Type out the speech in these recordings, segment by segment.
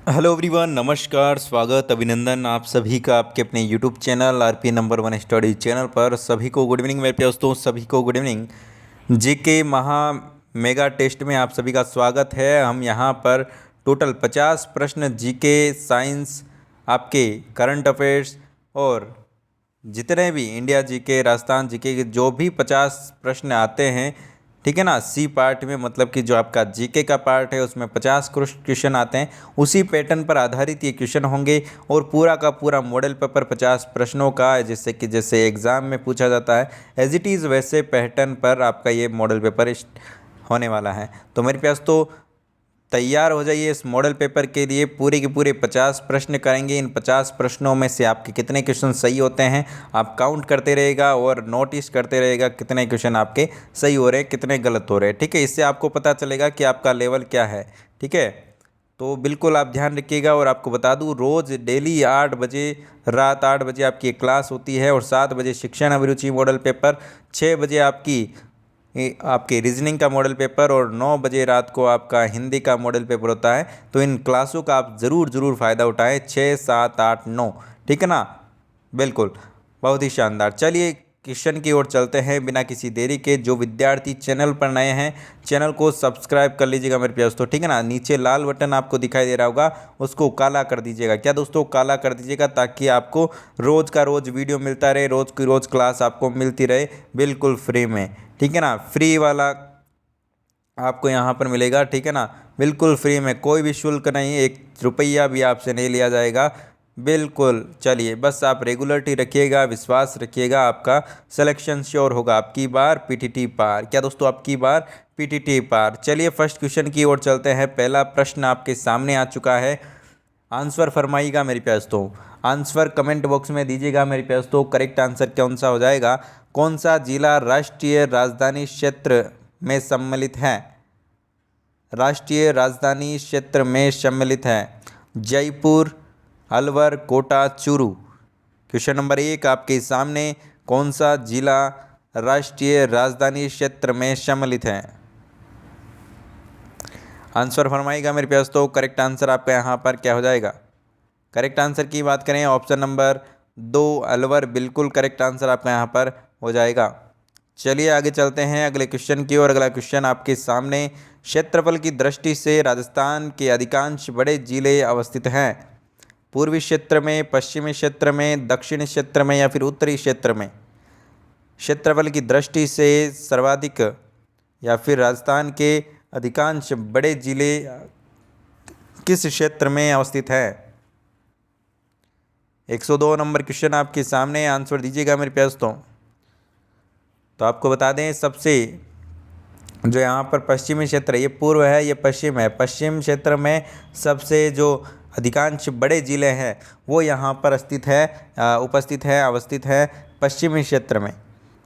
Hello everyone, नमस्कार, स्वागत, अभिनंदन आप सभी का आपके अपने YouTube channel RP number one study channel पर। सभी को गुड इवनिंग मेरे दोस्तों, सभी को गुड इवनिंग। जीके महा मेगा टेस्ट में आप सभी का स्वागत है। हम यहाँ पर टोटल 50 प्रश्न जीके, साइंस, आपके करंट अफेयर्स और जितने भी इंडिया जीके, राजस्थान जीके के जो भी 50 प्रश्न आते हैं, ठीक है ना, सी पार्ट में, मतलब कि जो आपका जीके का पार्ट है उसमें 50 क्वेश्चन आते हैं। उसी पैटर्न पर आधारित ये क्वेश्चन होंगे और पूरा का पूरा मॉडल पेपर 50 प्रश्नों का है, जिससे कि जैसे एग्ज़ाम में पूछा जाता है एज इट इज़ वैसे पैटर्न पर आपका ये मॉडल पेपर होने वाला है। तो मेरे पास तो तैयार हो जाइए इस मॉडल पेपर के लिए। पूरे के पूरे 50 प्रश्न करेंगे। इन 50 प्रश्नों में से आपके कितने क्वेश्चन सही होते हैं आप काउंट करते रहेगा और नोटिस करते रहेगा कितने क्वेश्चन आपके सही हो रहे हैं, कितने गलत हो रहे हैं, ठीक है। इससे आपको पता चलेगा कि आपका लेवल क्या है, ठीक है। तो बिल्कुल आप ध्यान रखिएगा। और आपको बता दूं, रोज़ डेली 8 बजे, रात 8 बजे आपकी एक क्लास होती है और 7 बजे शिक्षण अभिरुचि मॉडल पेपर, 6 बजे आपके रीजनिंग का मॉडल पेपर और 9 बजे रात को आपका हिंदी का मॉडल पेपर होता है। तो इन क्लासों का आप ज़रूर फ़ायदा उठाएं, 6, 7, 8, 9, ठीक है ना। बिल्कुल, बहुत ही शानदार। चलिए क्वेश्चन की ओर चलते हैं बिना किसी देरी के। जो विद्यार्थी चैनल पर नए हैं, चैनल को सब्सक्राइब कर लीजिएगा मेरे प्यार दोस्तों, ठीक है ना। नीचे लाल बटन आपको दिखाई दे रहा होगा, उसको काला कर दीजिएगा। क्या दोस्तों, काला कर दीजिएगा, ताकि आपको रोज़ का रोज़ वीडियो मिलता रहे, रोज़ की रोज़ क्लास आपको मिलती रहे बिल्कुल फ्री में, ठीक है ना। फ्री वाला आपको यहाँ पर मिलेगा, ठीक है ना, बिल्कुल फ्री में, कोई भी शुल्क नहीं, 1 रुपया भी आपसे नहीं लिया जाएगा, बिल्कुल। चलिए, बस आप रेगुलरिटी रखिएगा, विश्वास रखिएगा, आपका सिलेक्शन श्योर होगा। आपकी बार पीटीटी पार। क्या दोस्तों, आपकी बार पीटीटी पार। चलिए फर्स्ट क्वेश्चन की ओर चलते हैं। पहला प्रश्न आपके सामने आ चुका है। आंसर फरमाइएगा मेरे प्यार दोस्तों, आंसर कमेंट बॉक्स में दीजिएगा मेरे प्यार दोस्तों। करेक्ट आंसर कौन सा हो जाएगा? कौन सा जिला राष्ट्रीय राजधानी क्षेत्र में सम्मिलित है? राष्ट्रीय राजधानी क्षेत्र में सम्मिलित है। जयपुर, अलवर, कोटा, चूरू। क्वेश्चन नंबर 1 आपके सामने, कौन सा जिला राष्ट्रीय राजधानी क्षेत्र में सम्मिलित है? आंसर फरमाइएगा मेरे प्यार दोस्तों। करेक्ट आंसर आपका यहाँ पर क्या हो जाएगा? करेक्ट आंसर की बात करें, ऑप्शन नंबर 2 अलवर, बिल्कुल करेक्ट आंसर आपका यहाँ पर हो जाएगा। चलिए आगे चलते हैं अगले क्वेश्चन की ओर। अगला क्वेश्चन आपके सामने, क्षेत्रफल की दृष्टि से राजस्थान के अधिकांश बड़े जिले अवस्थित हैं? पूर्वी क्षेत्र में, पश्चिमी क्षेत्र में, दक्षिणी क्षेत्र में या फिर उत्तरी क्षेत्र में? क्षेत्रफल की दृष्टि से सर्वाधिक या फिर राजस्थान के अधिकांश बड़े जिले किस क्षेत्र में अवस्थित है? 102 नंबर क्वेश्चन आपके सामने, आंसर दीजिएगा मेरे प्यार दोस्तों। तो आपको बता दें, सबसे जो यहाँ पर पश्चिमी क्षेत्र, ये पूर्व है, ये पश्चिम है। पश्चिम क्षेत्र में सबसे जो अधिकांश बड़े ज़िले हैं वो यहाँ पर उपस्थित है, अवस्थित है पश्चिमी क्षेत्र में।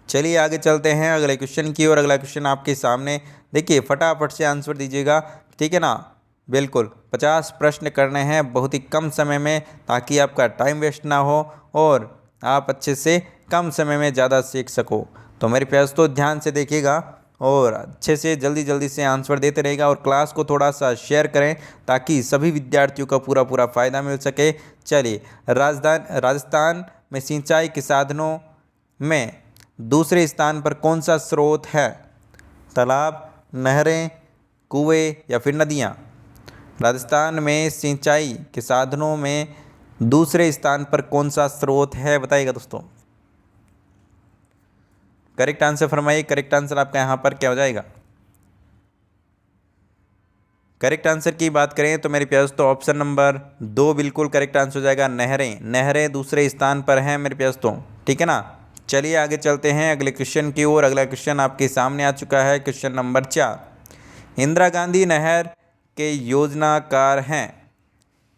चलिए आगे चलते हैं अगले क्वेश्चन की ओर। अगला क्वेश्चन आपके सामने, देखिए फटाफट से आंसर दीजिएगा, ठीक है ना। बिल्कुल 50 प्रश्न करने हैं बहुत ही कम समय में, ताकि आपका टाइम वेस्ट ना हो और आप अच्छे से कम समय में ज़्यादा सीख सको। तो मेरे प्यार तो ध्यान से देखिएगा और अच्छे से जल्दी से आंसर देते रहेगा और क्लास को थोड़ा सा शेयर करें, ताकि सभी विद्यार्थियों का पूरा फ़ायदा मिल सके। चलिए, राजस्थान में सिंचाई के साधनों में दूसरे स्थान पर कौन सा स्रोत है? तालाब, नहरें, कुएं या फिर नदियाँ? राजस्थान में सिंचाई के साधनों में दूसरे स्थान पर कौन सा स्रोत है, बताइएगा दोस्तों। करेक्ट आंसर फरमाइए। करेक्ट आंसर आपका यहाँ पर क्या हो जाएगा? करेक्ट आंसर की बात करें तो मेरे प्यारे दोस्तों, ऑप्शन नंबर 2 बिल्कुल करेक्ट आंसर हो जाएगा। नहरें दूसरे स्थान पर हैं मेरे प्यारे दोस्तों, ठीक है ना। चलिए आगे चलते हैं अगले क्वेश्चन की ओर। अगला क्वेश्चन आपके सामने आ चुका है, क्वेश्चन नंबर 4। इंदिरा गांधी नहर के योजनाकार हैं?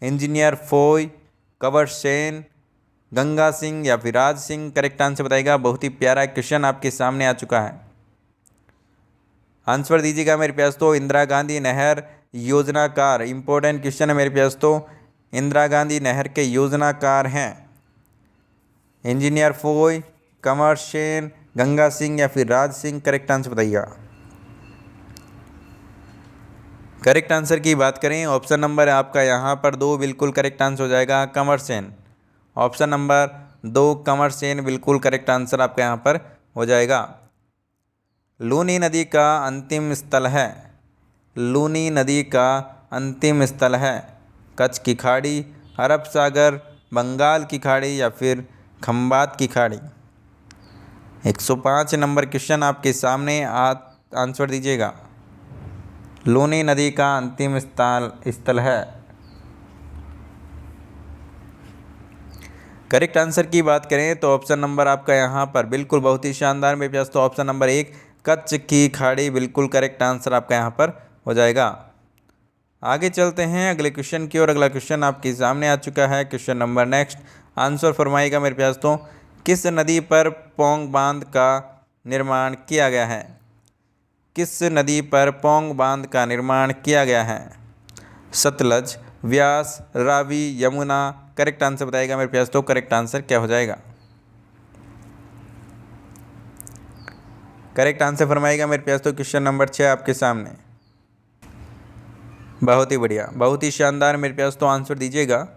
इंजीनियर फोय, कंवर सेन, गंगा सिंह या फिर राज सिंह? करेक्ट आंसर बताइएगा। बहुत ही प्यारा क्वेश्चन आपके सामने आ चुका है, आंसर दीजिएगा मेरे प्यार दोस्तों। इंदिरा गांधी नहर योजनाकार, इंपॉर्टेंट क्वेश्चन है मेरे प्यार दोस्तों। इंदिरा गांधी नहर के योजनाकार हैं इंजीनियर फोय, कंवर सेन, गंगा सिंह या फिर राज सिंह? करेक्ट आंसर बताइएगा। करेक्ट आंसर की बात करें, ऑप्शन नंबर आपका यहाँ पर 2 बिल्कुल करेक्ट आंसर हो जाएगा, कमरसेन। ऑप्शन नंबर 2 कमरसेन बिल्कुल करेक्ट आंसर आपका यहाँ पर हो जाएगा। लूनी नदी का अंतिम स्थल है, लूनी नदी का अंतिम स्थल है कच्छ की खाड़ी, अरब सागर, बंगाल की खाड़ी या फिर खंबात की खाड़ी। 105 नंबर क्वेश्चन आपके सामने, आंसर दीजिएगा। लूनी नदी का अंतिम स्थल है। करेक्ट आंसर की बात करें तो ऑप्शन नंबर आपका यहाँ पर बिल्कुल बहुत ही शानदार मेरे पास, तो ऑप्शन नंबर 1 कच्छ की खाड़ी बिल्कुल करेक्ट आंसर आपका यहाँ पर हो जाएगा। आगे चलते हैं अगले क्वेश्चन की ओर। अगला क्वेश्चन आपके सामने आ चुका है। क्वेश्चन नंबर नेक्स्ट, आंसर फरमाइएगा मेरे पास। तो किस नदी पर पौंग बांध का निर्माण किया गया है? किस नदी पर पौंग बांध का निर्माण किया गया है? सतलज, व्यास, रावी, यमुना। करेक्ट आंसर बताइएगा मेरे पास। तो करेक्ट आंसर क्या हो जाएगा? करेक्ट आंसर फरमाइएगा मेरे पास। तो क्वेश्चन नंबर 6 आपके सामने। बहुत ही बढ़िया, बहुत ही शानदार मेरे पास, तो आंसर दीजिएगा।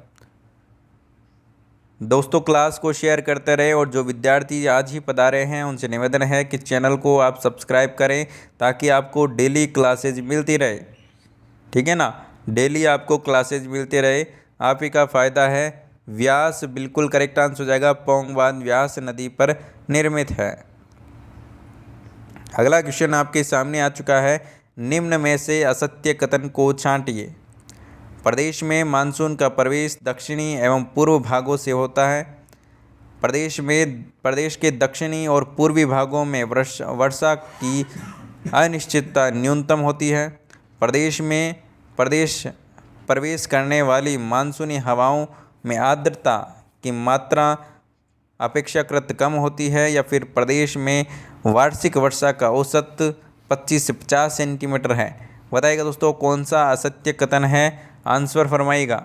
दोस्तों क्लास को शेयर करते रहे और जो विद्यार्थी आज ही पधारे हैं उनसे निवेदन है कि चैनल को आप सब्सक्राइब करें ताकि आपको डेली क्लासेज मिलती रहे। ठीक है ना, डेली आपको क्लासेज मिलते रहे, आप ही का फ़ायदा है। व्यास बिल्कुल करेक्ट आंसर हो जाएगा, पौंग बांध व्यास नदी पर निर्मित है। अगला क्वेश्चन आपके सामने आ चुका है। निम्न में से असत्य कथन को छांटिए। प्रदेश में मानसून का प्रवेश दक्षिणी एवं पूर्व भागों से होता है। प्रदेश के दक्षिणी और पूर्वी भागों में वर्षा की अनिश्चितता न्यूनतम होती है। प्रदेश प्रवेश करने वाली मानसूनी हवाओं में आर्द्रता की मात्रा अपेक्षाकृत कम होती है, या फिर प्रदेश में वार्षिक वर्षा का औसत 25 से 50 सेंटीमीटर है। बताइएगा दोस्तों कौन सा असत्य कथन है? आंसर फरमाइएगा।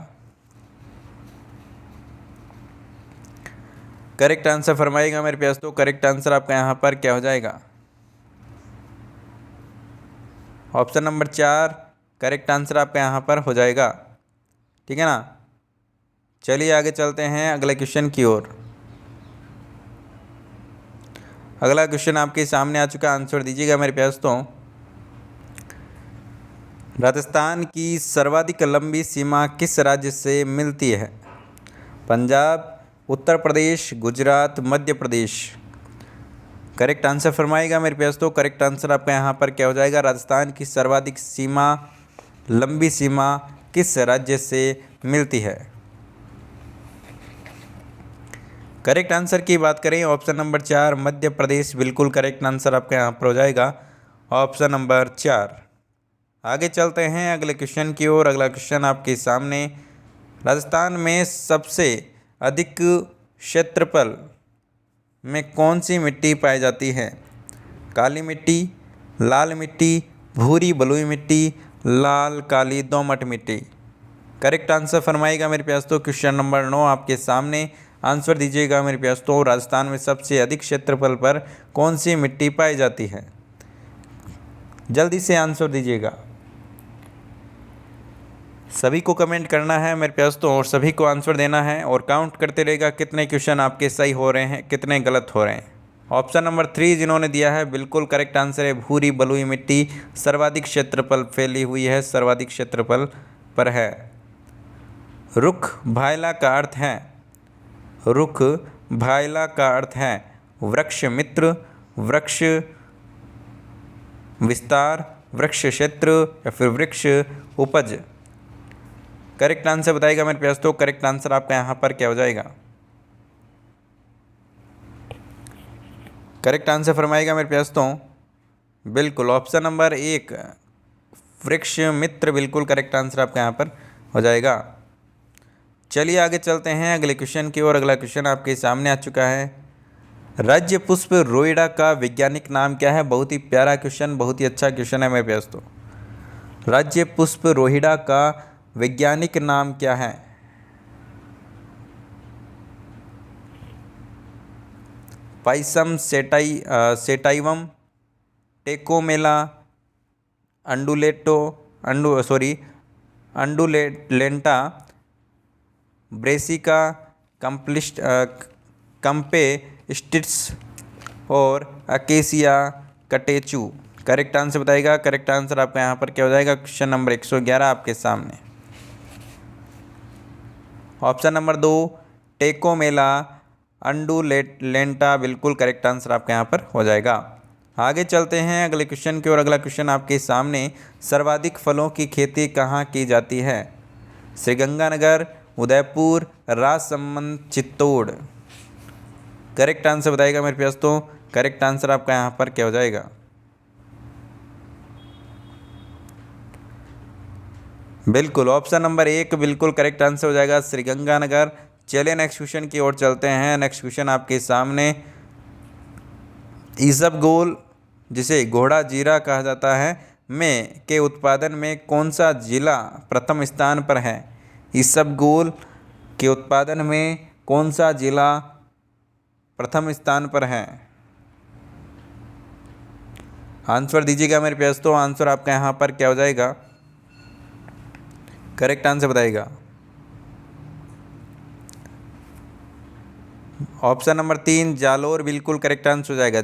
करेक्ट आंसर फरमाइएगा मेरे पास। तो करेक्ट आंसर आपका यहाँ पर क्या हो जाएगा? ऑप्शन नंबर 4 करेक्ट आंसर आपका यहाँ पर हो जाएगा। ठीक है ना, चलिए आगे चलते हैं अगले क्वेश्चन की ओर। अगला क्वेश्चन आपके सामने आ चुका, आंसर दीजिएगा मेरे पास। तो राजस्थान की सर्वाधिक लंबी सीमा किस राज्य से मिलती है? पंजाब, उत्तर प्रदेश, गुजरात, मध्य प्रदेश। करेक्ट आंसर फरमाइएगा मेरे पास। तो करेक्ट आंसर आपका यहाँ पर क्या हो जाएगा? राजस्थान की सर्वाधिक लंबी सीमा किस राज्य से मिलती है? करेक्ट आंसर की बात करें, ऑप्शन नंबर 4 मध्य प्रदेश बिल्कुल करेक्ट आंसर आपका यहाँ पर हो जाएगा, ऑप्शन नंबर 4। आगे चलते हैं अगले क्वेश्चन की ओर। अगला क्वेश्चन आपके सामने। राजस्थान में सबसे अधिक क्षेत्रफल में कौन सी मिट्टी पाई जाती है? काली मिट्टी, लाल मिट्टी, भूरी बलुई मिट्टी, लाल काली दोमट मिट्टी। करेक्ट आंसर फरमाइएगा मेरे पास। तो क्वेश्चन नंबर 9 आपके सामने, आंसर दीजिएगा मेरे पास। तो राजस्थान में सबसे अधिक क्षेत्रफल पर कौन सी मिट्टी पाई जाती है? जल्दी से आंसर दीजिएगा। सभी को कमेंट करना है मेरे पास तो, और सभी को आंसर देना है और काउंट करते रहेगा कितने क्वेश्चन आपके सही हो रहे हैं, कितने गलत हो रहे हैं। ऑप्शन नंबर 3 जिन्होंने दिया है बिल्कुल करेक्ट आंसर है, भूरी बलुई मिट्टी सर्वाधिक क्षेत्रफल फैली हुई है, सर्वाधिक क्षेत्रफल पर है। रुख भायला का अर्थ है, रुख भायला का अर्थ है वृक्ष मित्र, वृक्ष विस्तार, वृक्ष क्षेत्र या फिर वृक्ष उपज। करेक्ट आंसर बताइएगा मेरे पास। तो करेक्ट आंसर आपका यहाँ पर क्या हो जाएगा? करेक्ट आंसर फरमाइएगा मेरे पास। तो बिल्कुल ऑप्शन नंबर 1 वृक्ष मित्र बिल्कुल करेक्ट आंसर आपका यहाँ पर हो जाएगा। चलिए आगे चलते हैं अगले क्वेश्चन की ओर। अगला क्वेश्चन आपके सामने आ चुका है। राज्य पुष्प रोइडा का वैज्ञानिक नाम क्या है? बहुत ही प्यारा क्वेश्चन, बहुत ही अच्छा क्वेश्चन है मेरे पास। तो राज्य पुष्प रोहिड़ा का वैज्ञानिक नाम क्या है? पाइसम सेटाइवम, टेकोमेला, अंडुलेटो, अंडुलेंटा ब्रेसिका कंप्लिस्ट कंपे स्टिट्स और अकेसिया कटेचू। करेक्ट आंसर बताइएगा। करेक्ट आंसर आपका यहाँ पर क्या हो जाएगा? क्वेश्चन नंबर 111 आपके सामने। ऑप्शन नंबर 2 टेकोमेला अंडुलेंटा बिल्कुल करेक्ट आंसर आपका यहाँ पर हो जाएगा। आगे चलते हैं अगले क्वेश्चन की ओर। अगला क्वेश्चन आपके सामने, सर्वाधिक फलों की खेती कहाँ की जाती है? श्रीगंगानगर, उदयपुर, राजसमंद, चित्तौड़। करेक्ट आंसर बताइएगा मेरे प्यास। तो करेक्ट आंसर आपका यहाँ पर क्या हो जाएगा? बिल्कुल ऑप्शन नंबर 1 बिल्कुल करेक्ट आंसर हो जाएगा, श्रीगंगानगर। चलिए नेक्स्ट क्वेश्चन की ओर चलते हैं। नेक्स्ट क्वेश्चन आपके सामने, ईसबगोल जिसे घोड़ा जीरा कहा जाता है में के उत्पादन में कौन सा जिला प्रथम स्थान पर है? ईसबगोल के उत्पादन में कौन सा जिला प्रथम स्थान पर है? आंसर दीजिएगा मेरे प्यास। तो आंसर आपका यहाँ पर क्या हो जाएगा? करेक्ट आंसर बताइएगा। ऑप्शन नंबर 3 जालोर बिल्कुल करेक्ट आंसर हो जाएगा।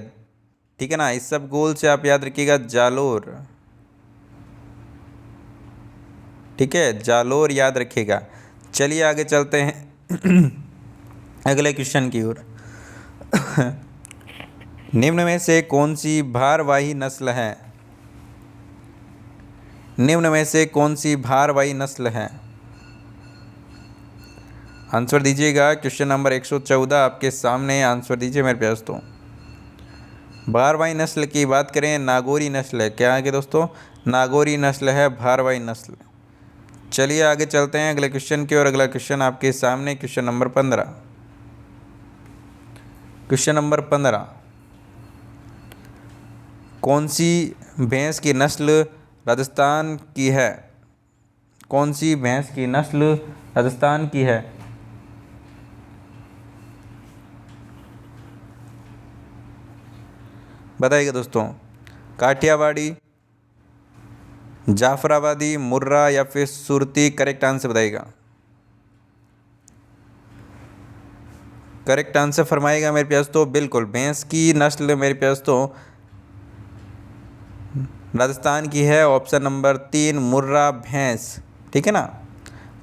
ठीक है ना, ईसबगोल से आप याद रखिएगा जालोर। ठीक है, जालोर याद रखिएगा। चलिए आगे चलते हैं अगले क्वेश्चन की ओर। निम्न में से कौन सी भारवाही नस्ल है? निम्न में से कौन सी भारवाही नस्ल है? आंसर दीजिएगा। क्वेश्चन नंबर 114 आपके सामने। आंसर दीजिए मेरे प्यास। तो भारवाही नस्ल की बात करें, नागौरी नस्ल है। क्या है कि दोस्तों? नागौरी नस्ल है भारवाही नस्ल। चलिए आगे चलते हैं अगले क्वेश्चन की ओर। अगला क्वेश्चन आपके सामने, क्वेश्चन नंबर 15। क्वेश्चन नंबर 15, कौन सी भैंस की नस्ल राजस्थान की है? कौन सी भैंस की नस्ल राजस्थान की है? बताइएगा दोस्तों। काठियावाड़ी, जाफराबादी, मुर्रा या फिर सुरती। करेक्ट आंसर बताइएगा। करेक्ट आंसर फरमाएगा मेरे प्यास। तो बिल्कुल भैंस की नस्ल मेरे प्यास तो राजस्थान की है। ऑप्शन नंबर 3 मुर्रा भैंस। ठीक है ना।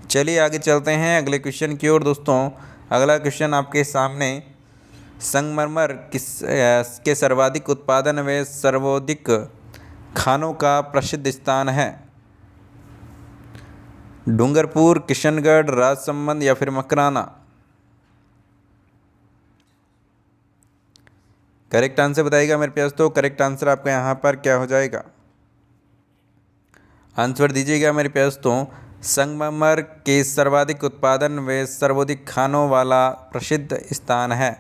चलिए आगे चलते हैं अगले क्वेश्चन की ओर दोस्तों। अगला क्वेश्चन आपके सामने, संगमरमर के सर्वाधिक उत्पादन में सर्वाधिक खानों का प्रसिद्ध स्थान है? डूंगरपुर, किशनगढ़, राजसमंद या फिर मकराना। करेक्ट आंसर बताइएगा मेरे प्यास। तो करेक्ट आंसर आपका यहाँ पर क्या हो जाएगा? आंसर दीजिएगा मेरे प्यास। तो संगमरमर के सर्वाधिक उत्पादन व सर्वाधिक खानों वाला प्रसिद्ध स्थान है।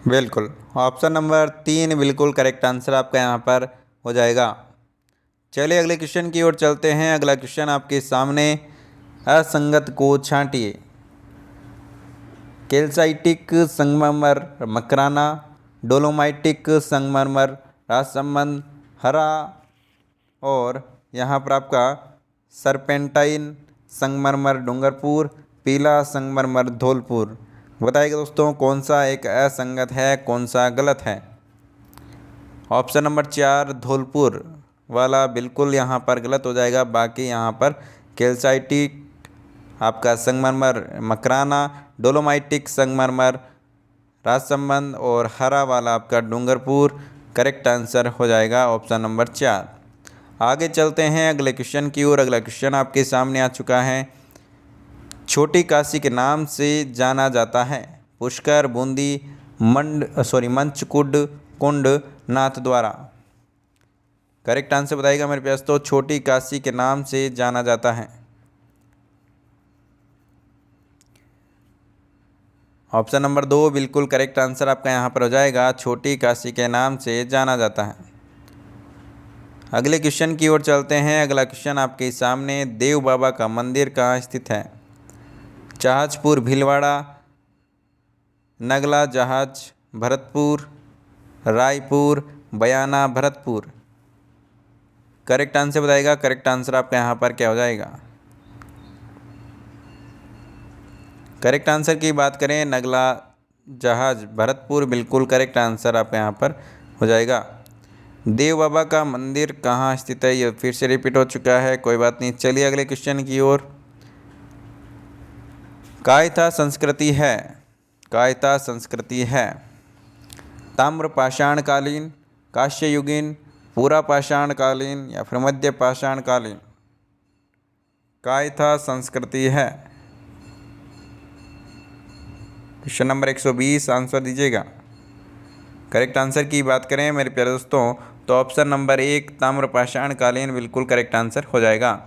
बिल्कुल ऑप्शन नंबर 3 बिल्कुल करेक्ट आंसर आपका यहाँ पर हो जाएगा। चलिए अगले क्वेश्चन की ओर चलते हैं। अगला क्वेश्चन आपके सामने, असंगत को छांटिए। कैल्साइटिक संगमरमर मकराना, डोलोमाइटिक संगमरमर राजसमंद, हरा और यहाँ पर आपका सरपेंटाइन संगमरमर डूंगरपुर, पीला संगमरमर धौलपुर। बताइएगा दोस्तों कौन सा एक असंगत है, कौन सा गलत है? ऑप्शन नंबर 4 धौलपुर वाला बिल्कुल यहाँ पर गलत हो जाएगा। बाकी यहाँ पर कैल्साइटिक आपका संगमरमर मकराना, डोलोमाइटिक संगमरमर राजसमंद और हरा वाला आपका डूंगरपुर करेक्ट आंसर हो जाएगा ऑप्शन नंबर 4। आगे चलते हैं अगले क्वेश्चन की ओर। अगला क्वेश्चन आपके सामने आ चुका है, छोटी काशी के नाम से जाना जाता है? पुष्कर, बूंदी, मंचकुंड, कुंड, नाथ द्वारा। करेक्ट आंसर बताइएगा मेरे प्यास। तो छोटी काशी के नाम से जाना जाता है। ऑप्शन नंबर 2 बिल्कुल करेक्ट आंसर आपका यहाँ पर हो जाएगा, छोटी काशी के नाम से जाना जाता है। अगले क्वेश्चन की ओर चलते हैं। अगला क्वेश्चन आपके सामने, देव बाबा का मंदिर कहाँ स्थित है? जहाजपुर, भीलवाड़ा, नगला जहाज, भरतपुर, रायपुर, बयाना, भरतपुर। करेक्ट आंसर बताइएगा। करेक्ट आंसर आपका यहाँ पर क्या हो जाएगा? करेक्ट आंसर की बात करें, नगला जहाज, भरतपुर बिल्कुल करेक्ट आंसर आपका यहाँ पर हो जाएगा। देव बाबा का मंदिर कहाँ स्थित है? ये फिर से रिपीट हो चुका है, कोई बात नहीं। चलिए अगले क्वेश्चन की ओर। कायथा संस्कृति है, कायथा संस्कृति है ताम्र पाषाण कालीन, कांस्य युगीन, पूरा पाषाण कालीन या फिर मध्य पाषाण कालीन? कायथा संस्कृति है। क्वेश्चन नंबर 120 आंसर दीजिएगा। करेक्ट आंसर की बात करें मेरे प्यारे दोस्तों तो ऑप्शन नंबर 1 ताम्र पाषाण कालीन बिल्कुल करेक्ट आंसर हो जाएगा।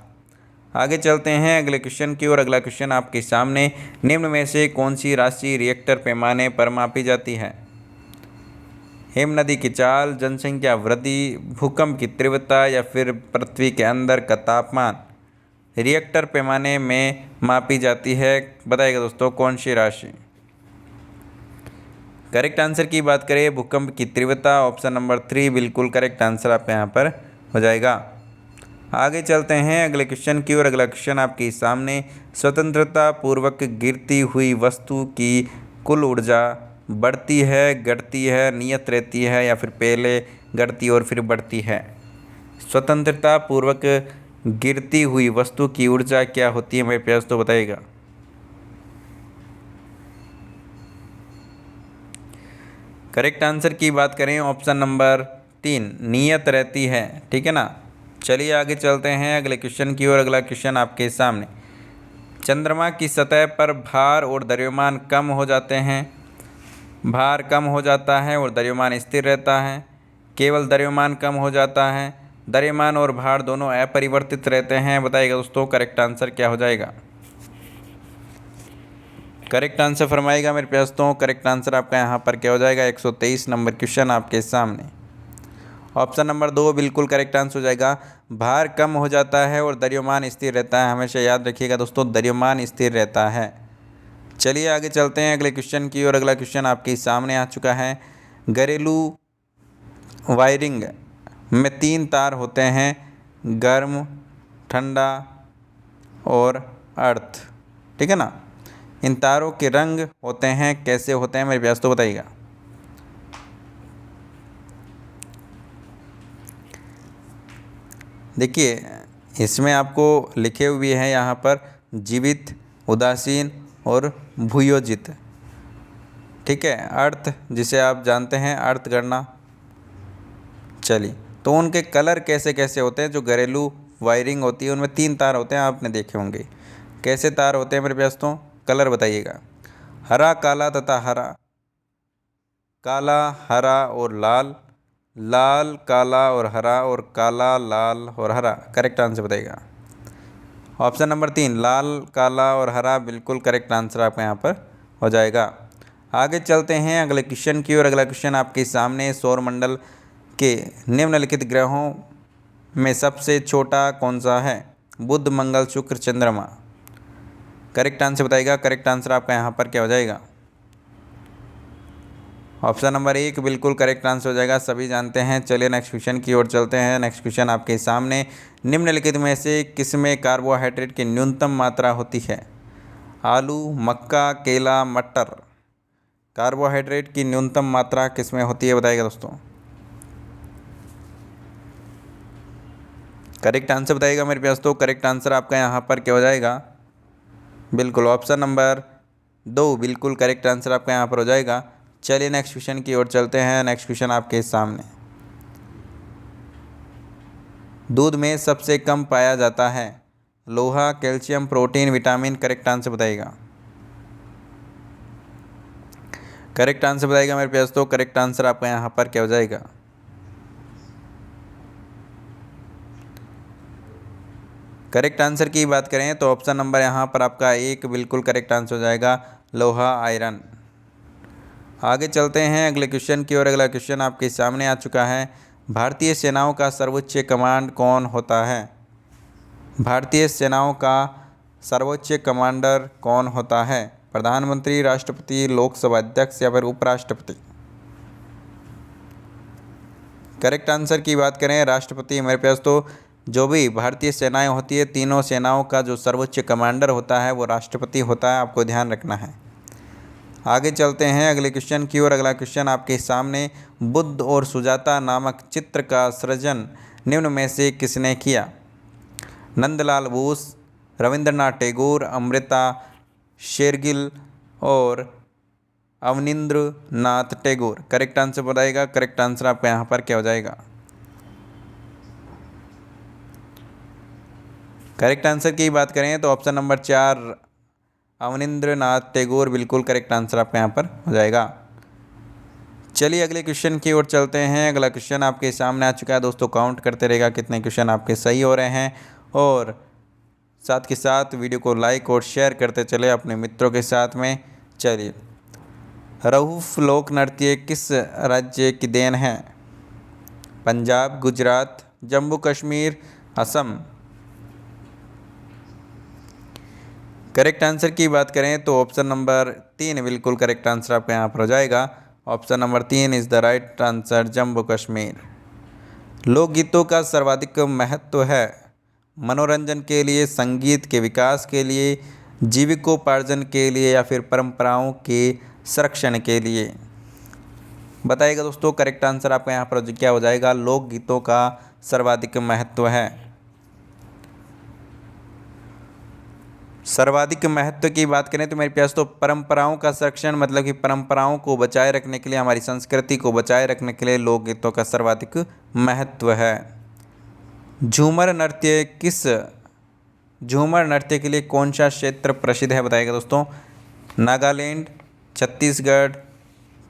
आगे चलते हैं अगले क्वेश्चन की ओर। अगला क्वेश्चन आपके सामने, निम्न में से कौन सी राशि रिएक्टर पैमाने पर मापी जाती है? हिम नदी की चाल, जनसंख्या वृद्धि, भूकंप की तीव्रता या फिर पृथ्वी के अंदर का तापमान रिएक्टर पैमाने में मापी जाती है? बताइएगा दोस्तों कौन सी राशि? करेक्ट आंसर की बात करें, भूकंप की तीव्रता, ऑप्शन नंबर 3 बिल्कुल करेक्ट आंसर आपके यहाँ पर हो जाएगा। आगे चलते हैं अगले क्वेश्चन की ओर। अगला क्वेश्चन आपके सामने, स्वतंत्रता पूर्वक गिरती हुई वस्तु की कुल ऊर्जा बढ़ती है, घटती है, नियत रहती है या फिर पहले घटती और फिर बढ़ती है? स्वतंत्रता पूर्वक गिरती हुई वस्तु की ऊर्जा क्या होती है मेरे प्यारे दोस्तों? बताइएगा। करेक्ट आंसर की बात करें, ऑप्शन नंबर 3 नियत रहती है। ठीक है ना। चलिए आगे चलते हैं अगले क्वेश्चन की ओर। अगला क्वेश्चन आपके सामने, चंद्रमा की सतह पर भार और द्रव्यमान कम हो जाते हैं, भार कम हो जाता है और द्रव्यमान स्थिर रहता है, केवल द्रव्यमान कम हो जाता है, द्रव्यमान और भार दोनों अपरिवर्तित रहते हैं? बताइएगा दोस्तों करेक्ट आंसर क्या हो जाएगा? करेक्ट आंसर फरमाएगा मेरे प्यारे दोस्तों। करेक्ट आंसर आपका यहाँ पर क्या हो जाएगा? 123 नंबर क्वेश्चन आपके सामने, ऑप्शन नंबर 2 बिल्कुल करेक्ट आंसर हो जाएगा। भार कम हो जाता है और द्रव्यमान स्थिर रहता है। हमेशा याद रखिएगा दोस्तों, द्रव्यमान स्थिर रहता है। चलिए आगे चलते हैं अगले क्वेश्चन की ओर। अगला क्वेश्चन आपके सामने आ चुका है, घरेलू वायरिंग में 3 तार होते हैं, गर्म, ठंडा और अर्थ। ठीक है ना। इन तारों के रंग होते हैं, कैसे होते हैं मेरे प्यास तो बताइएगा। देखिए इसमें आपको लिखे हुए हैं यहाँ पर जीवित, उदासीन और भूयोजित। ठीक है। अर्थ जिसे आप जानते हैं अर्थ करना। चलिए तो उनके कलर कैसे कैसे होते हैं? जो घरेलू वायरिंग होती है उनमें 3 तार होते हैं, आपने देखे होंगे। कैसे तार होते हैं मेरे दोस्तों? कलर बताइएगा। हरा, काला तथा हरा, काला, हरा और लाल, लाल, काला और हरा और काला, लाल और हरा। करेक्ट आंसर बताइएगा। ऑप्शन नंबर 3 लाल, काला और हरा बिल्कुल करेक्ट आंसर आपका यहाँ पर हो जाएगा। आगे चलते हैं अगले क्वेश्चन की ओर। अगला क्वेश्चन आपके सामने, सौरमंडल के निम्नलिखित ग्रहों में सबसे छोटा कौन सा है? बुध, मंगल, शुक्र, चंद्रमा? करेक्ट आंसर बताइएगा। करेक्ट आंसर आपका यहाँ पर क्या हो जाएगा? ऑप्शन नंबर 1 बिल्कुल करेक्ट आंसर हो जाएगा, सभी जानते हैं। चलिए नेक्स्ट क्वेश्चन की ओर चलते हैं। नेक्स्ट क्वेश्चन आपके सामने, निम्नलिखित में से किसमें कार्बोहाइड्रेट की न्यूनतम मात्रा होती है? आलू, मक्का, केला, मटर? कार्बोहाइड्रेट की न्यूनतम मात्रा किसमें होती है? बताइएगा दोस्तों। करेक्ट आंसर बताइएगा मेरे प्यास। तो करेक्ट आंसर आपका यहाँ पर क्या हो जाएगा? बिल्कुल ऑप्शन नंबर 2 बिल्कुल करेक्ट आंसर आपका यहाँ पर हो जाएगा। चलिए नेक्स्ट क्वेश्चन की ओर चलते हैं। नेक्स्ट क्वेश्चन आपके सामने, दूध में सबसे कम पाया जाता है? लोहा, calcium, protein, vitamin? Correct answer बताइएगा। करेक्ट आंसर बताइएगा मेरे प्यास। तो करेक्ट आंसर आपका यहाँ पर क्या हो जाएगा? करेक्ट आंसर की बात करें तो ऑप्शन नंबर यहाँ पर आपका 1 बिल्कुल करेक्ट आंसर हो जाएगा, लोहा, आयरन। आगे चलते हैं अगले क्वेश्चन की ओर। अगला क्वेश्चन आपके सामने आ चुका है, भारतीय सेनाओं का सर्वोच्च कमांड कौन होता है? भारतीय सेनाओं का सर्वोच्च कमांडर कौन होता है? प्रधानमंत्री, राष्ट्रपति, लोकसभा अध्यक्ष या फिर उपराष्ट्रपति? करेक्ट आंसर की बात करें राष्ट्रपति मेरे पास तो जो भी भारतीय सेनाएं होती है तीनों सेनाओं का जो सर्वोच्च कमांडर होता है वो राष्ट्रपति होता है, आपको ध्यान रखना है। आगे चलते हैं अगले क्वेश्चन की ओर। अगला क्वेश्चन आपके सामने, बुद्ध और सुजाता नामक चित्र का सृजन निम्न में से किसने किया? नंदलाल बोस, रविंद्रनाथ टैगोर, अमृता शेरगिल और अवनींद्र नाथ टैगोर। करेक्ट आंसर बताइएगा। करेक्ट आंसर आपका यहाँ पर क्या हो जाएगा? करेक्ट आंसर की बात करें तो ऑप्शन नंबर 4 अवनींद्र नाथ टैगोर बिल्कुल करेक्ट आंसर आपका यहाँ पर हो जाएगा। चलिए अगले क्वेश्चन की ओर चलते हैं। अगला क्वेश्चन आपके सामने आ चुका है दोस्तों, काउंट करते रहेगा कितने क्वेश्चन आपके सही हो रहे हैं और साथ के साथ वीडियो को लाइक और शेयर करते चले अपने मित्रों के साथ में। चलिए, रऊफ लोक नृत्य किस राज्य की देन है? पंजाब, गुजरात, जम्मू कश्मीर, असम। करेक्ट आंसर की बात करें तो ऑप्शन नंबर 3 बिल्कुल करेक्ट आंसर आपका यहाँ पर हो जाएगा। Option number 3 is the right answer, Jammu Kashmir. लोकगीतों का सर्वाधिक महत्व है? मनोरंजन के लिए, संगीत के विकास के लिए, जीविकोपार्जन के लिए या फिर परंपराओं के संरक्षण के लिए? बताइएगा दोस्तों। करेक्ट आंसर आपका यहाँ पर क्या हो जाएगा? लोकगीतों का सर्वाधिक महत्व है। सर्वाधिक महत्व की बात करें तो मेरे पास तो परंपराओं का संरक्षण मतलब कि परंपराओं को बचाए रखने के लिए, हमारी संस्कृति को बचाए रखने के लिए लोकगीतों का सर्वाधिक महत्व है। झूमर नृत्य के लिए कौन सा क्षेत्र प्रसिद्ध है? बताइएगा दोस्तों। नागालैंड, छत्तीसगढ़,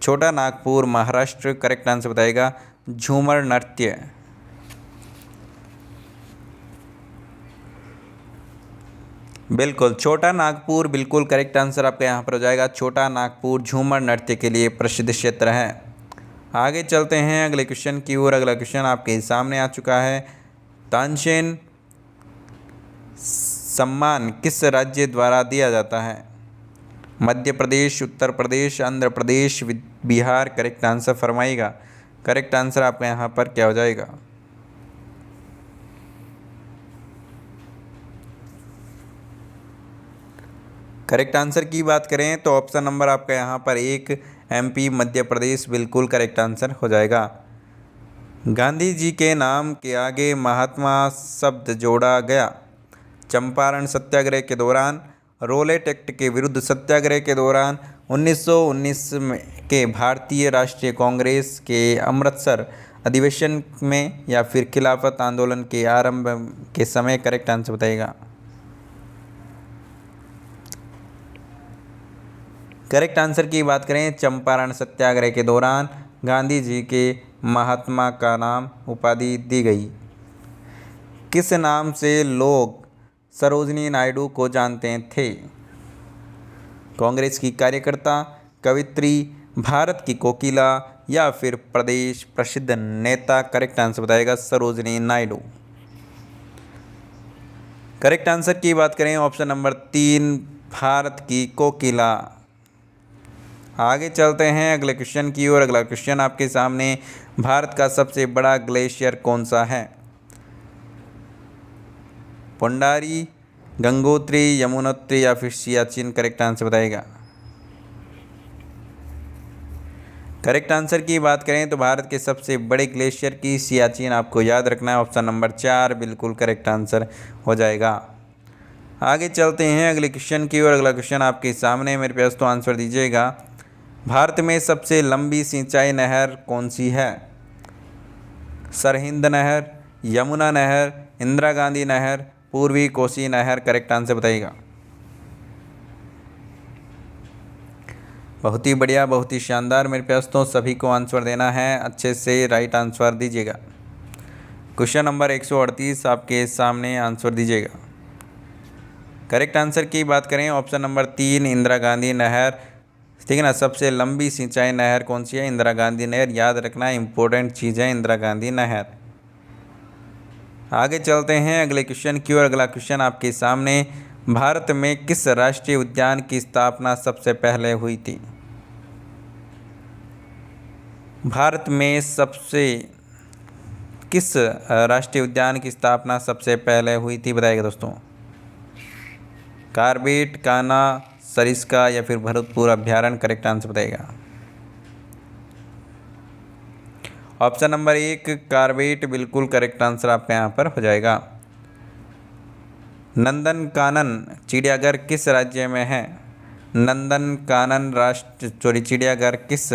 छोटा नागपुर, महाराष्ट्र। करेक्ट आंसर बताइएगा। झूमर नृत्य बिल्कुल छोटा नागपुर बिल्कुल करेक्ट आंसर आपका यहाँ पर हो जाएगा। छोटा नागपुर झूमर नृत्य के लिए प्रसिद्ध क्षेत्र है। आगे चलते हैं अगले क्वेश्चन की ओर। अगला क्वेश्चन आपके सामने आ चुका है। तानसेन सम्मान किस राज्य द्वारा दिया जाता है? मध्य प्रदेश, उत्तर प्रदेश, आंध्र प्रदेश, बिहार। करेक्ट आंसर फरमाइएगा। करेक्ट आंसर आपका यहाँ पर क्या हो जाएगा? करेक्ट आंसर की बात करें तो ऑप्शन नंबर आपका यहाँ पर 1 MP मध्य प्रदेश बिल्कुल करेक्ट आंसर हो जाएगा। गांधी जी के नाम के आगे महात्मा शब्द जोड़ा गया? चंपारण सत्याग्रह के दौरान, रोलेट एक्ट के विरुद्ध सत्याग्रह के दौरान, 1919 के भारतीय राष्ट्रीय कांग्रेस के अमृतसर अधिवेशन में या फिर खिलाफत आंदोलन के आरंभ के समय? करेक्ट आंसर बताइएगा। करेक्ट आंसर की बात करें चंपारण सत्याग्रह के दौरान गांधी जी के महात्मा का नाम उपाधि दी गई। किस नाम से लोग सरोजिनी नायडू को जानते थे? कांग्रेस की कार्यकर्ता, कवित्री, भारत की कोकिला या फिर प्रदेश प्रसिद्ध नेता? करेक्ट आंसर बताएगा सरोजिनी नायडू। करेक्ट आंसर की बात करें ऑप्शन नंबर 3 भारत की कोकिला। आगे चलते हैं अगले क्वेश्चन की ओर। अगला क्वेश्चन आपके सामने, भारत का सबसे बड़ा ग्लेशियर कौन सा है? पोंडारी, गंगोत्री, यमुनोत्री या फिर सियाचिन? करेक्ट आंसर बताइएगा। करेक्ट आंसर की बात करें तो भारत के सबसे बड़े ग्लेशियर की सियाचिन आपको याद रखना है। ऑप्शन नंबर 4 बिल्कुल करेक्ट आंसर हो जाएगा। आगे चलते हैं अगले क्वेश्चन की ओर। अगला क्वेश्चन आपके सामने, मेरे पास तो आंसर दीजिएगा। भारत में सबसे लंबी सिंचाई नहर कौन सी है? सरहिंद नहर, यमुना नहर, इंदिरा गांधी नहर, पूर्वी कोसी नहर? करेक्ट आंसर बताइएगा। बहुत ही बढ़िया, बहुत ही शानदार। मेरे पास तो सभी को आंसर देना है, अच्छे से राइट आंसर दीजिएगा। क्वेश्चन नंबर 138 आपके सामने, आंसर दीजिएगा। करेक्ट आंसर की बात करें ऑप्शन नंबर 3 इंदिरा गांधी नहर, ठीक है ना। सबसे लंबी सिंचाई नहर कौन सी है? इंदिरा गांधी नहर, याद रखना इंपॉर्टेंट चीज़ है इंदिरा गांधी नहर। आगे चलते हैं अगले क्वेश्चन की ओर। अगला क्वेश्चन आपके सामने, भारत में किस राष्ट्रीय उद्यान की स्थापना सबसे पहले हुई थी? भारत में सबसे किस राष्ट्रीय उद्यान की स्थापना सबसे पहले हुई थी, बताइएगा दोस्तों। कार्बेट, कान्हा, सरिस्का या फिर भरतपुर अभ्यारण्य, करेक्ट आंसर बताइएगा। ऑप्शन नंबर 1 कार्बेट बिल्कुल करेक्ट आंसर आपका यहाँ पर हो जाएगा। नंदनकानन चिड़ियाघर किस राज्य में है? नंदनकानन चिड़ियाघर किस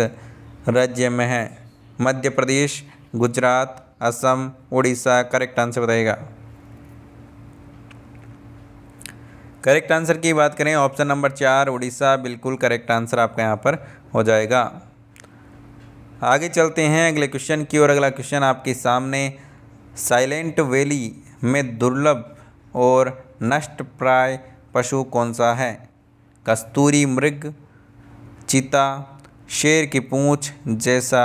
राज्य में है? मध्य प्रदेश, गुजरात, असम, उड़ीसा, करेक्ट आंसर बताइएगा। करेक्ट आंसर की बात करें ऑप्शन नंबर 4 उड़ीसा बिल्कुल करेक्ट आंसर आपका यहाँ पर हो जाएगा। आगे चलते हैं अगले क्वेश्चन की ओर। अगला क्वेश्चन आपके सामने, साइलेंट वैली में दुर्लभ और नष्टप्राय पशु कौन सा है? कस्तूरी मृग, चीता, शेर की पूंछ जैसा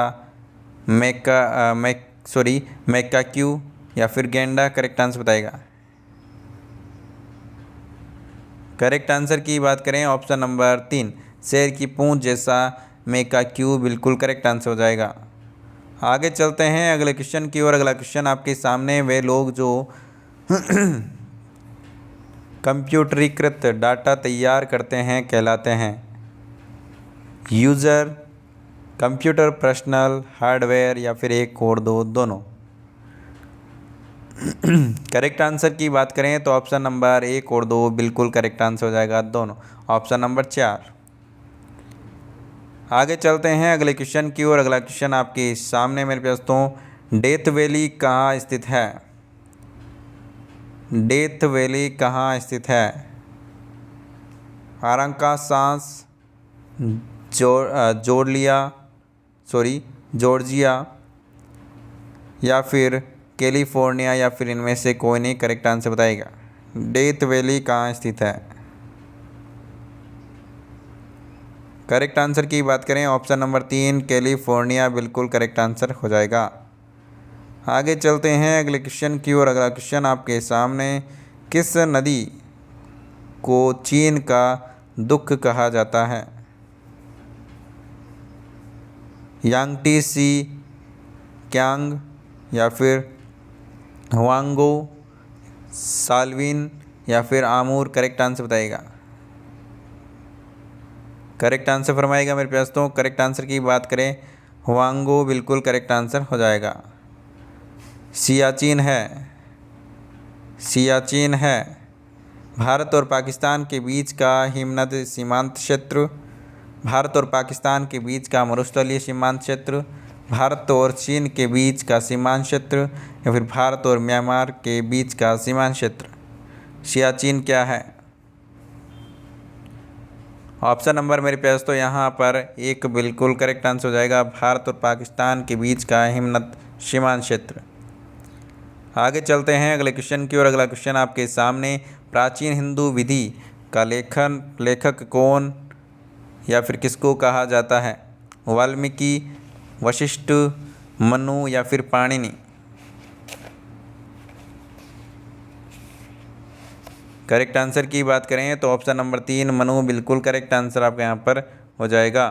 मैकाक्यू या फिर गेंडा, करेक्ट आंसर बताएगा। करेक्ट आंसर की बात करें ऑप्शन नंबर 3 शेर की पूंछ जैसा मैकाक्यू बिल्कुल करेक्ट आंसर हो जाएगा। आगे चलते हैं अगले क्वेश्चन की ओर। अगला क्वेश्चन आपके सामने, वे लोग जो कंप्यूटरीकृत डाटा तैयार करते हैं कहलाते हैं? यूज़र, कंप्यूटर पर्सनल, हार्डवेयर या फिर एक और दो दोनों। करेक्ट आंसर की बात करें तो ऑप्शन नंबर 1 और 2 बिल्कुल करेक्ट आंसर हो जाएगा, दोनों। Option number 4। आगे चलते हैं अगले क्वेश्चन की ओर। अगला क्वेश्चन आपके सामने मेरे दोस्तों, डेथ वैली कहाँ स्थित है? डेथ वैली कहाँ स्थित है? आरकांसास, जॉर्जिया या फिर कैलिफोर्निया या फिर इनमें से कोई नहीं, करेक्ट आंसर बताएगा। डेथ वैली कहाँ स्थित है? करेक्ट आंसर की बात करें ऑप्शन नंबर 3 कैलिफोर्निया बिल्कुल करेक्ट आंसर हो जाएगा। आगे चलते हैं अगले क्वेश्चन की ओर। अगला क्वेश्चन आपके सामने, किस नदी को चीन का दुख कहा जाता है? यांगटी सी, क्यांग या फिर हुआंगो, साल्विन या फिर आमूर, करेक्ट आंसर बताइएगा। करेक्ट आंसर फरमाएगा मेरे दोस्तों। करेक्ट आंसर की बात करें हुआंगो बिल्कुल करेक्ट आंसर हो जाएगा। सियाचिन है भारत और पाकिस्तान के बीच का हिमनद सीमांत क्षेत्र, भारत और पाकिस्तान के बीच का मरुस्थलीय सीमांत क्षेत्र, भारत और चीन के बीच का सीमांत क्षेत्र या फिर भारत और म्यांमार के बीच का सीमांत क्षेत्र। सियाचिन क्या है? ऑप्शन नंबर मेरे पास तो यहाँ पर 1 बिल्कुल करेक्ट आंसर हो जाएगा, भारत और पाकिस्तान के बीच का हिमनद सीमांत क्षेत्र। आगे चलते हैं अगले क्वेश्चन की ओर। अगला क्वेश्चन आपके सामने, प्राचीन हिंदू विधि का लेखक कौन या फिर किसको कहा जाता है? वाल्मीकि, वशिष्ठ, मनु या फिर पाणिनि। करेक्ट आंसर की बात करें तो ऑप्शन नंबर 3 मनु बिल्कुल करेक्ट आंसर आपका यहाँ पर हो जाएगा।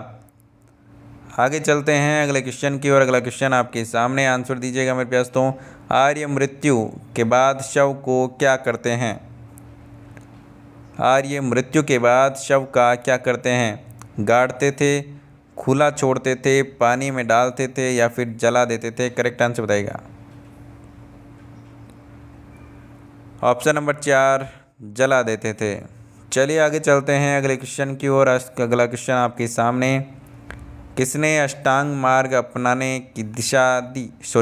आगे चलते हैं अगले क्वेश्चन की ओर। अगला क्वेश्चन आपके सामने, आंसर दीजिएगा मेरे प्यास। तो आर्य मृत्यु के बाद शव को क्या करते हैं? आर्य मृत्यु के बाद शव का क्या करते हैं? गाड़ते थे, खुला छोड़ते थे, पानी में डालते थे या फिर जला देते थे, करेक्ट आंसर बताइएगा। ऑप्शन नंबर 4 जला देते थे। चलिए आगे चलते हैं अगले क्वेश्चन की ओर। अगला क्वेश्चन आपके सामने, किसने अष्टांग मार्ग अपनाने की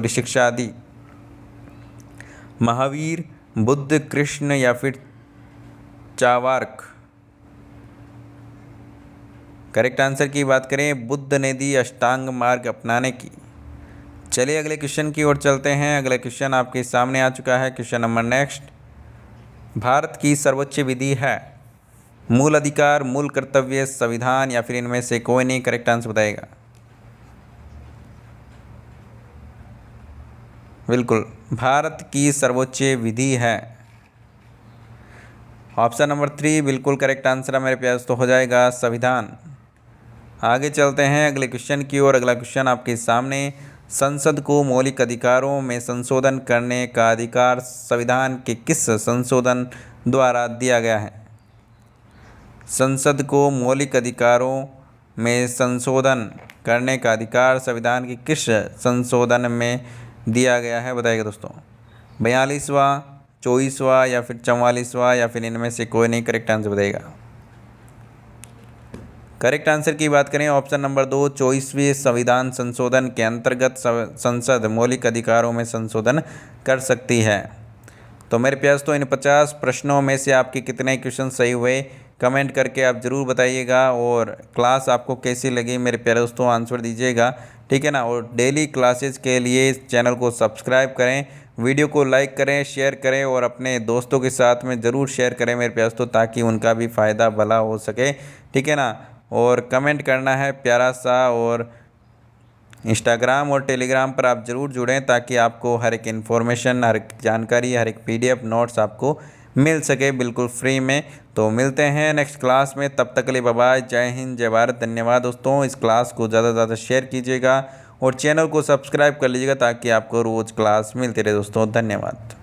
शिक्षा दी? महावीर, बुद्ध, कृष्ण या फिर चावार्क। करेक्ट आंसर की बात करें बुद्ध ने दी अष्टांग मार्ग अपनाने की। चलिए अगले क्वेश्चन की ओर चलते हैं। अगला क्वेश्चन आपके सामने आ चुका है। क्वेश्चन नंबर नेक्स्ट, भारत की सर्वोच्च विधि है? मूल अधिकार, मूल कर्तव्य, संविधान या फिर इनमें से कोई नहीं, करेक्ट आंसर बताएगा। बिल्कुल भारत की सर्वोच्च विधि है। ऑप्शन नंबर 3 बिल्कुल करेक्ट आंसर है मेरे प्यास, तो हो जाएगा संविधान। आगे चलते हैं अगले क्वेश्चन की ओर। अगला क्वेश्चन आपके सामने, संसद को मौलिक अधिकारों में संशोधन करने का अधिकार संविधान के किस संशोधन द्वारा दिया गया है? संसद को मौलिक अधिकारों में संशोधन करने का अधिकार संविधान के किस संशोधन में दिया गया है, बताइएगा दोस्तों। 42वां, 24वां या फिर 44वां या फिर इनमें से कोई नहीं, करेक्ट आंसर बताइएगा। करेक्ट आंसर की बात करें ऑप्शन नंबर 2, 24वें संविधान संशोधन के अंतर्गत संसद मौलिक अधिकारों में संशोधन कर सकती है। तो मेरे प्यारे दोस्तों, इन 50 प्रश्नों में से आपके कितने क्वेश्चन सही हुए कमेंट करके आप ज़रूर बताइएगा। और क्लास आपको कैसी लगी मेरे प्यारे दोस्तों, आंसर दीजिएगा, ठीक है ना। और डेली क्लासेस के लिए इस चैनल को सब्सक्राइब करें, वीडियो को लाइक करें, शेयर करें और अपने दोस्तों के साथ में ज़रूर शेयर करें मेरे प्यारे दोस्तों, ताकि उनका भी फ़ायदा भला हो सके, ठीक है ना। और कमेंट करना है प्यारा सा। और इंस्टाग्राम और टेलीग्राम पर आप ज़रूर जुड़ें, ताकि आपको हर एक इन्फॉर्मेशन, हर एक जानकारी, हर एक PDF नोट्स आपको मिल सके बिल्कुल फ्री में। तो मिलते हैं नेक्स्ट क्लास में, तब तक के लिए बाय बाय। जय हिंद, जय भारत, धन्यवाद दोस्तों। इस क्लास को ज़्यादा से ज़्यादा शेयर कीजिएगा और चैनल को सब्सक्राइब कर लीजिएगा, ताकि आपको रोज़ क्लास मिलती रहे दोस्तों। धन्यवाद।